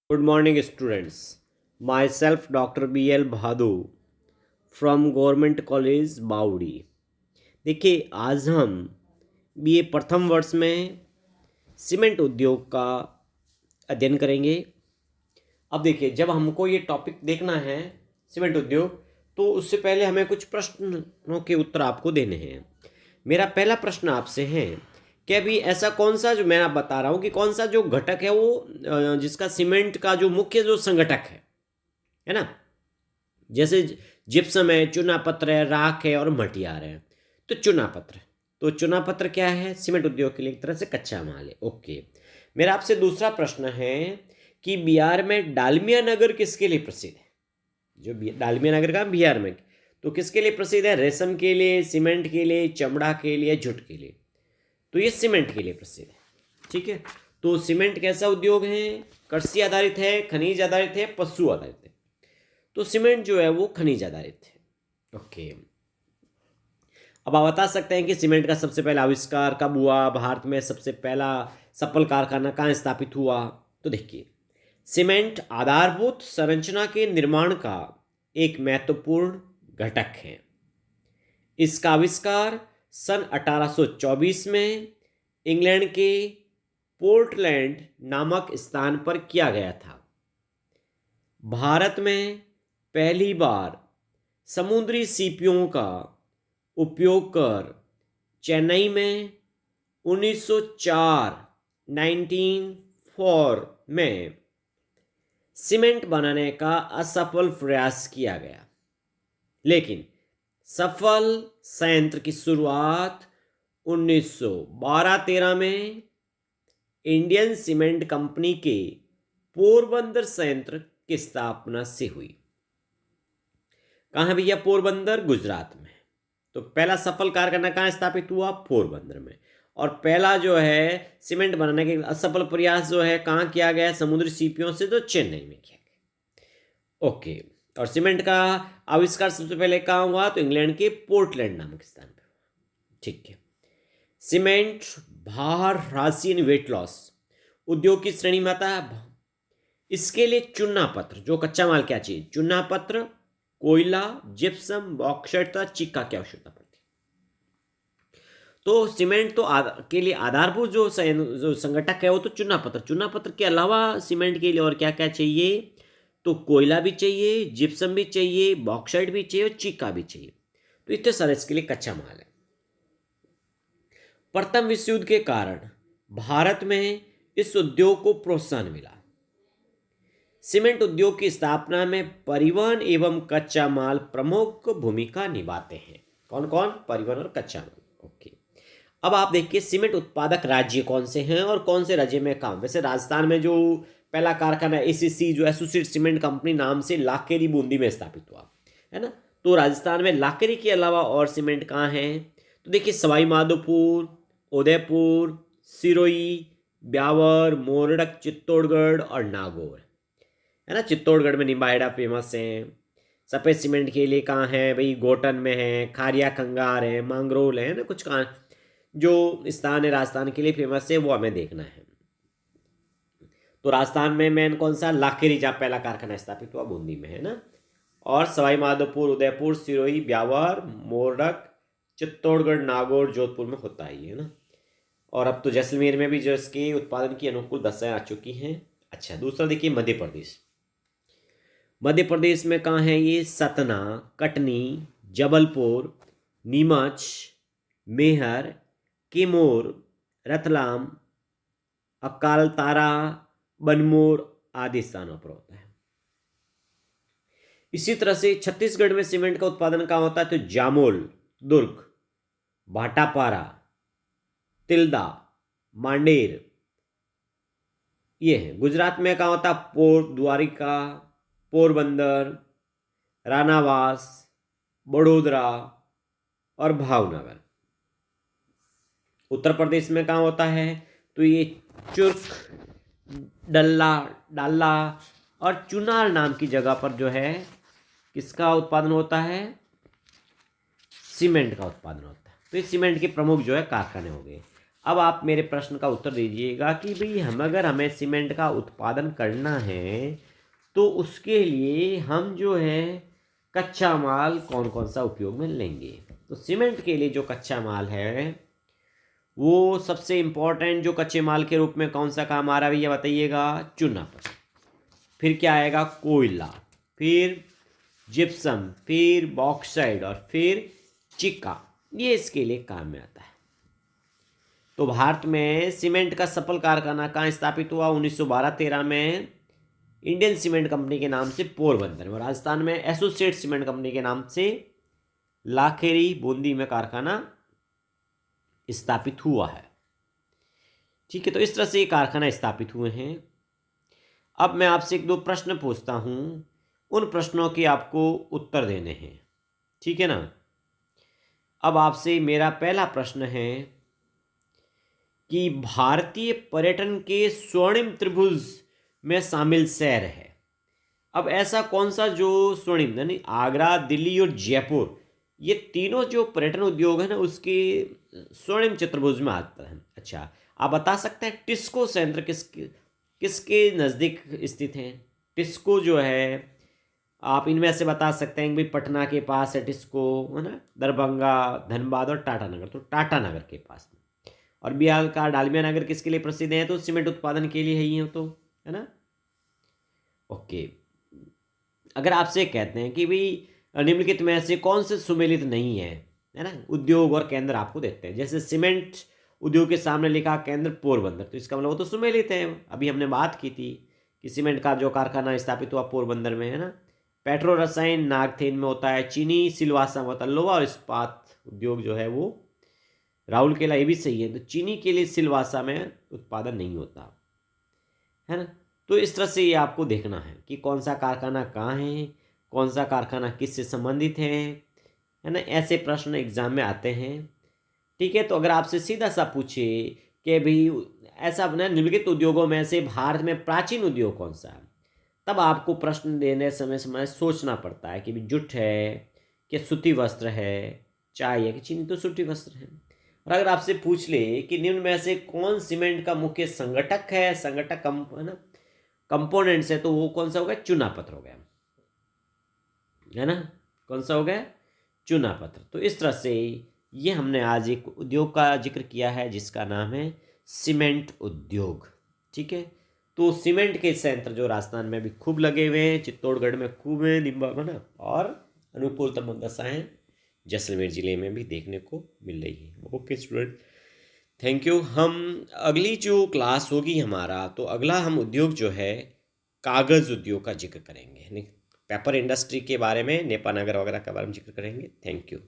Good morning, students. Myself, Dr. B.L. Bhadu from Government College, बाउड़ी। देखिए, आज हम BA प्रथम वर्ष में सीमेंट उद्योग का अध्ययन करेंगे। अब देखिए, जब हमको ये टॉपिक देखना है सीमेंट उद्योग, तो उससे पहले हमें कुछ प्रश्नों के उत्तर आपको देने हैं। मेरा पहला प्रश्न आपसे है कि अभी ऐसा कौन सा, जो मैं आप बता रहा हूँ कि कौन सा जो घटक है वो जिसका सीमेंट का जो मुख्य जो संगठक है ना, जैसे जिप्सम है, चूना पत्थर है, राख है और मटियार है। तो चूना पत्थर, तो चूना पत्थर क्या है? सीमेंट उद्योग के लिए एक तरह से कच्चा माल है। ओके, मेरा आपसे दूसरा प्रश्न है कि बिहार में डालमिया नगर किसके लिए प्रसिद्ध है? जो डालमिया नगर का बिहार में, तो किसके लिए प्रसिद्ध है? रेशम के लिए, सीमेंट के लिए, चमड़ा के लिए, जूट के लिए? तो ये सीमेंट के लिए प्रसिद्ध है। ठीक है, तो सीमेंट कैसा उद्योग है? कृषि आधारित है, खनिज आधारित है, पशु आधारित है? तो सीमेंट जो है वो खनिज आधारित है। ओके, अब आप बता सकते हैं कि सीमेंट का सबसे पहला आविष्कार कब हुआ? भारत में सबसे पहला सफल कारखाना कहाँ स्थापित हुआ? तो देखिए, सीमेंट आधारभूत संरचना के निर्माण का एक महत्वपूर्ण घटक है। इसका आविष्कार सन 1824 में इंग्लैंड के पोर्टलैंड नामक स्थान पर किया गया था। भारत में पहली बार समुद्री सीपियों का उपयोग कर चेन्नई में 1904 1904 में सीमेंट बनाने का असफल प्रयास किया गया, लेकिन सफल संयंत्र की शुरुआत 1912-13 में इंडियन सीमेंट कंपनी के पोरबंदर संयंत्र की स्थापना से हुई। कहाँ भैया? पोरबंदर, गुजरात में। तो पहला सफल कारखाना कहाँ स्थापित हुआ? पोरबंदर में। और पहला जो है सीमेंट बनाने के असफल प्रयास जो है कहाँ किया गया? समुद्री सीपियों से, तो चेन्नई में किया गया। ओके, और सीमेंट का आविष्कार सबसे पहले कहाँ हुआ? तो इंग्लैंड के पोर्टलैंड नामक स्थान पर हुआ। ठीक है, सीमेंट भार, राशि एंड वेट लॉस उद्योग की श्रेणी में आता है। इसके लिए चूना पत्थर, जो कच्चा माल क्या चाहिए? चूना पत्थर, कोयला, जिप्सम, बॉक्साइट तथा चिक्का की आवश्यकता पड़ती है। तो सीमेंट तो के लिए आधारभूत जो संगठक है वो तो चूना पत्थर। चूना पत्थर के अलावा सीमेंट के लिए और क्या क्या चाहिए? तो कोयला भी चाहिए, जिप्सम भी चाहिए, बॉक्साइट भी चाहिए और चिक्का भी चाहिए। तो इतने सारे इसके लिए कच्चा माल है। प्रथम विश्व युद्ध के कारण भारत में इस उद्योग को प्रोत्साहन मिला। सीमेंट उद्योग की स्थापना में परिवहन एवं कच्चा माल प्रमुख भूमिका निभाते हैं। कौन कौन? परिवहन और कच्चा माल। ओके, अब आप देखिए सीमेंट उत्पादक राज्य कौन से हैं और कौन से राज्य में काम। वैसे राजस्थान में जो पहला कारखाना एसीसी, जो एसोसिएट सीमेंट कंपनी नाम से लाखेरी बूंदी में स्थापित हुआ है ना, तो राजस्थान में लाखेरी के अलावा और सीमेंट कहाँ हैं? तो देखिए, सवाई माधोपुर, उदयपुर, सिरोही, ब्यावर, मोरडक, चित्तौड़गढ़ और नागौर है ना। चित्तौड़गढ़ में निम्बाहेड़ा फेमस है। सफ़ेद सीमेंट के लिए कहाँ है भाई? गोटन में है, खारिया खंगार है, मांगरोल है ना। कुछ कहाँ जो स्थान है राजस्थान के लिए फेमस है वो हमें देखना है। तो राजस्थान में मेन कौन सा? लाखेरी, जहाँ पहला कारखाना स्थापित हुआ, बूंदी में है ना। और सवाई माधोपुर, उदयपुर, सिरोही, ब्यावर, मोरडक, चित्तौड़गढ़, नागौर, जोधपुर में होता ही है ना। और अब तो जैसलमेर में भी जो इसके उत्पादन की अनुकूल दशाएं आ चुकी हैं। अच्छा, दूसरा देखिए मध्य प्रदेश। मध्य प्रदेश में कहाँ है ये? सतना, कटनी, जबलपुर, नीमच, मेहर, कैमूर, रतलाम, अकालतारा, बनमोर आदि स्थानों पर होता है। इसी तरह से छत्तीसगढ़ में सीमेंट का उत्पादन कहाँ होता है? तो जामोल, दुर्ग, भाटापारा, तिल्दा, मांडेर, ये है। गुजरात में कहाँ होता? द्वारिका, पोरबंदर, रानावास, बड़ोदरा और भावनगर। उत्तर प्रदेश में कहाँ होता है? तो ये चुर्क, डल्ला, डाला और चुनार नाम की जगह पर जो है किसका उत्पादन होता है? सीमेंट का उत्पादन होता है। तो ये सीमेंट के प्रमुख जो है कारखाने हो गए। अब आप मेरे प्रश्न का उत्तर दीजिएगा कि भाई हमें सीमेंट का उत्पादन करना है तो उसके लिए हम जो है कच्चा माल कौन कौन सा उपयोग में लेंगे। तो सीमेंट के लिए जो कच्चा माल है वो सबसे इम्पोर्टेंट जो कच्चे माल के रूप में कौन सा काम आ रहा है भैया बताइएगा? चूना पत्थर। फिर क्या आएगा? कोयला, फिर जिप्सम, फिर बॉक्साइड और फिर चिक्का, ये इसके लिए काम में आता है। तो भारत में सीमेंट का सफल कारखाना कहाँ स्थापित हुआ? 1912-13 में इंडियन सीमेंट कंपनी के नाम से पोरबंदर में, राजस्थान में एसोसिएट सीमेंट कंपनी के नाम से लाखेरी बूंदी में कारखाना स्थापित हुआ है। ठीक है, तो इस तरह से ये कारखाना स्थापित हुए हैं। अब मैं आपसे एक दो प्रश्न पूछता हूँ, उन प्रश्नों के आपको उत्तर देने हैं, ठीक है ना। अब आपसे मेरा पहला प्रश्न है कि भारतीय पर्यटन के स्वर्णिम त्रिभुज में शामिल शहर है। अब ऐसा कौन सा जो स्वर्णिम, यानी आगरा, दिल्ली और जयपुर, ये तीनों जो पर्यटन उद्योग है ना उसके स्वर्णिम चतुर्भुज में आता है। अच्छा, आप बता सकते हैं टिस्को संयंत्र किसके नज़दीक स्थित है? टिस्को जो है, आप इनमें से बता सकते हैं कि भाई पटना के पास है टिस्को, है ना, दरभंगा, धनबाद और टाटानगर, तो टाटानगर के पास। और बिहार का डालमिया नगर किसके लिए प्रसिद्ध है? तो सीमेंट उत्पादन के लिए ही है, तो है ना। ओके, अगर आपसे कहते हैं कि भाई निम्नलिखित में से कौन से सुमेलित नहीं है ना, उद्योग और केंद्र आपको देते हैं, जैसे सीमेंट उद्योग के सामने लिखा केंद्र पोरबंदर, तो इसका मतलब वो तो सुमेलित है। अभी हमने बात की थी कि सीमेंट का जो कारखाना स्थापित हुआ पोरबंदर में, है ना। पेट्रो रसायन नागथेन में होता है, चीनी सिलवासा में होता है, लोहा और इस्पात उद्योग जो है वो राउरकेला, ये भी सही है। तो चीनी के लिए सिलवासा में उत्पादन नहीं होता, है ना। तो इस तरह से ये आपको देखना है कि कौन सा कारखाना कहाँ है, कौन सा कारखाना किससे संबंधित है ना। ऐसे प्रश्न एग्जाम में आते हैं, ठीक है। तो अगर आपसे सीधा सा पूछे कि भाई ऐसा अपना निम्नलिखित उद्योगों में से भारत में प्राचीन उद्योग कौन सा है, तब आपको प्रश्न देने समय सोचना पड़ता है कि भाई जुट है कि सूती वस्त्र है, चाय है कि चीनी, तो सूती वस्त्र है। और अगर आपसे पूछ ले कि निम्न में से कौन सीमेंट का मुख्य संगठक है, संगठक है ना, कंपोनेंट्स है, तो वो कौन सा हो गया? चूना पत्थर हो गया, है ना। कौन सा हो गया? चूना पत्थर। तो इस तरह से ये हमने आज एक उद्योग का जिक्र किया है जिसका नाम है सीमेंट उद्योग, ठीक है। तो सीमेंट के संयंत्र जो राजस्थान में भी खूब लगे हुए हैं, चित्तौड़गढ़ में खूब है, निम्बा में ना, और अनूपपुर तमंगसा है, जैसलमेर जिले में भी देखने को मिल रही है। Okay student, thank you. हम अगली जो क्लास होगी हमारा, तो अगला हम उद्योग जो है कागज़ उद्योग का जिक्र करेंगे, पेपर इंडस्ट्री के बारे में, नेपानगर वगैरह के बारे में जिक्र करेंगे। Thank you.